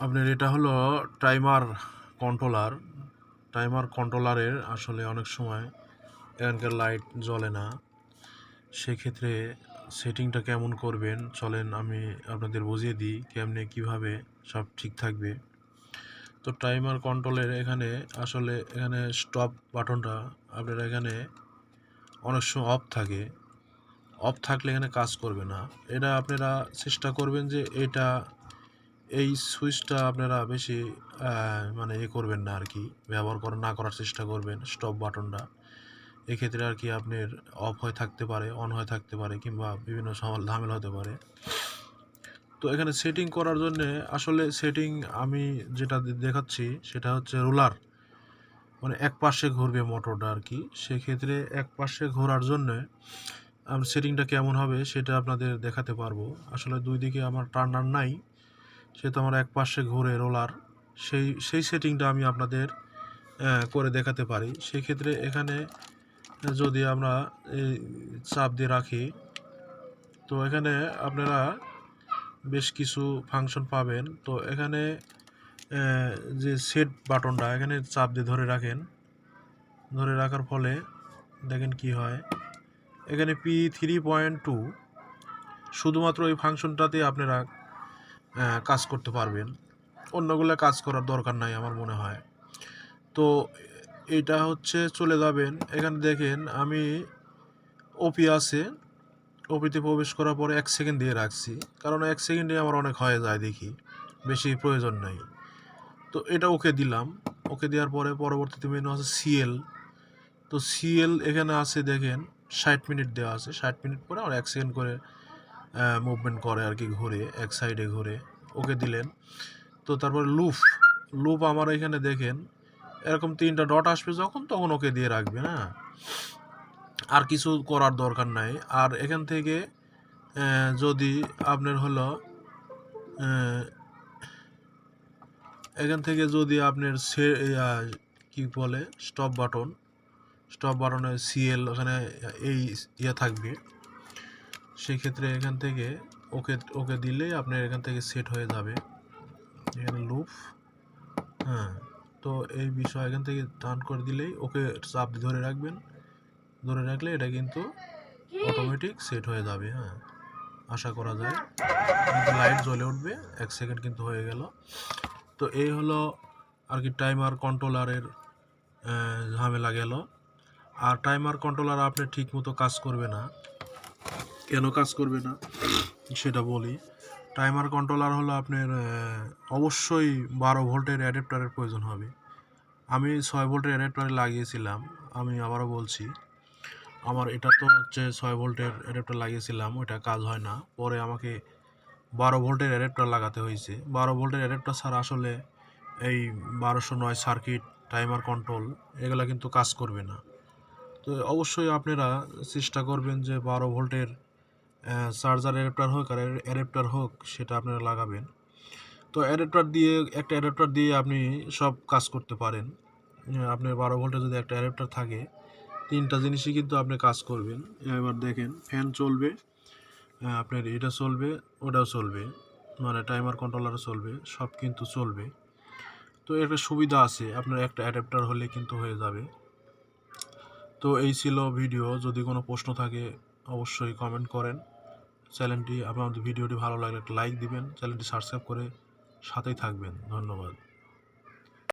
আপনার এটা হলো টাইমার কন্ট্রোলার। টাইমার কন্ট্রোলারের আসলে অনেক সময় এখানকার লাইট জ্বলে না। সেক্ষেত্রে সেটিংটা কেমন করবেন চলেন আমি আপনাদের বুঝিয়ে দিই কেমনে কিভাবে সব ঠিক থাকবে। তো টাইমার কন্ট্রোলের এখানে আসলে এখানে স্টপ বাটনটা আপনার এখানে অনেক সময় অফ থাকে। অফ থাকলে এখানে কাজ করবে না। এটা আপনারা চেষ্টা করবেন যে এই সুইচটা আপনারা বেশি মানে করবেন না আর কি, ব্যবহার না করার চেষ্টা করবেন স্টপ বাটনটা। এক্ষেত্রে আর কি আপনার অফ হয়ে থাকতে পারে, অন হয়ে থাকতে পারে, কিংবা বিভিন্ন ঝামেলা হতে পারে। তো এখানে সেটিং করার জন্যে আসলে সেটিং আমি যেটা দেখাচ্ছি সেটা হচ্ছে রোলার, মানে এক পাশে ঘুরবে মোটরটা আর কি। সেক্ষেত্রে এক পাশে ঘোরার জন্যে সেটিংটা কেমন হবে সেটা আপনাদের দেখাতে পারবো। আসলে দুই দিকে আমার টার্নার নাই, সে তো আমার এক পাশে ঘুরে রোলার, সেই সেটিংটা আমি আপনাদের করে দেখাতে পারি। সেক্ষেত্রে এখানে যদি আমরা এই চাপ দিয়ে রাখি, তো এখানে আপনারা বেশ কিছু ফাংশন পাবেন। তো এখানে যে সেট বাটনটা এখানে চাপ দিয়ে ধরে রাখেন, ধরে রাখার ফলে দেখেন কি হয়। এখানে P3.2 শুধুমাত্র এই ফাংশনটাতে আপনারা কাজ করতে পারবেন, অন্যগুলো কাজ করার দরকার নাই আমার মনে হয়। তো এটা হচ্ছে চলে যাবেন, এখানে দেখেন আমি ওপি আছে, ওপিতে প্রবেশ করার পরে 1 সেকেন্ড দিয়ে রাখছি, কারণ 1 সেকেন্ডে আমার অনেক হয়ে যায় দেখি, বেশি প্রয়োজন নাই। তো এটা ওকে দিলাম। ওকে দেওয়ার পরে পরবর্তীতে মেনু আছে সিএল। তো সিএল এখানে আছে দেখেন 60 মিনিট দেওয়া আছে। 60 মিনিট পরে আর 1 সেকেন্ড করে মুভমেন্ট করে আর কি, ঘুরে এক সাইডে ঘুরে। ওকে দিলেন। তো তারপর লুপ আমার এখানে দেখেন এরকম 3টা ডট আসবে যখন, তখন ওকে দিয়ে রাখবেন। হ্যাঁ, আর কিছু করার দরকার নাই। আর এখান থেকে যদি আপনার হলো এখান থেকে যদি আপনার কি বলে স্টপ বাটনে সিএল ওখানে এই থাকবে। সেক্ষেত্রে এখান থেকে ওকে দিলেই আপনার এখান থেকে সেট হয়ে যাবে। এখানে লুপ, হ্যাঁ। তো এই বিষয় এখান থেকে টার্ন করে দিলেই ওকে চাপ দিয়ে ধরে রাখবেন, ধরে রাখলে এটা কিন্তু অটোমেটিক সেট হয়ে যাবে। হ্যাঁ, আশা করা যায় কিন্তু লাইট জ্বলে উঠবে। 1 সেকেন্ড কিন্তু হয়ে গেল। তো এই হলো আর কি টাইমার কন্ট্রোলারের ঝামেলা গেল। আর টাইমার কন্ট্রোলার আপনার ঠিক মতো কাজ করবে না। কেন কাজ করবে না সেটা বলি। টাইমার কন্ট্রোলার হলো আপনার অবশ্যই 12 ভোল্টের অ্যাডাপ্টারের প্রয়োজন হবে। আমি 6 ভোল্টের অ্যাডাপ্টারে লাগিয়েছিলাম। আমি আবারও বলছি, আমার এটা তো হচ্ছে 6 ভোল্টের অ্যাডাপ্টার লাগিয়েছিলাম, ওইটা কাজ হয় না। পরে আমাকে 12 ভোল্টের অ্যাডাপ্টার লাগাতে হয়েছে। 12 ভোল্টের অ্যাডাপ্টার ছাড়া আসলে এই 1209 সার্কিট, টাইমার কন্ট্রোল এগুলো কিন্তু কাজ করবে না। তো অবশ্যই আপনারা চেষ্টা করবেন যে 12 ভোল্টের চার্জার অ্যাডাপ্টার হোক আর অ্যাডাপ্টার হোক সেটা আপনারা লাগাবেন। তো একটা অ্যাডাপ্টার দিয়ে আপনি সব কাজ করতে পারেন। আপনার 12 ভোল্টে যদি একটা অ্যাডাপ্টার থাকে, 3টা জিনিসই কিন্তু আপনি কাজ করবেন। এবার দেখেন ফ্যান চলবে, আপনার এটা চলবে, ওটাও চলবে, মানে টাইমার কন্ট্রোলারও চলবে, সব কিন্তু চলবে। তো একটা সুবিধা আছে, আপনার একটা অ্যাডাপ্টার হলে কিন্তু হয়ে যাবে। তো এই ছিল ভিডিও। যদি কোনো প্রশ্ন থাকে অবশ্যই কমেন্ট করেন। চ্যানেলটি, আপনাদের ভিডিওটি ভালো লাগলে একটা লাইক দিবেন, চ্যানেলটি সাবস্ক্রাইব করে সাথেই থাকবেন। ধন্যবাদ।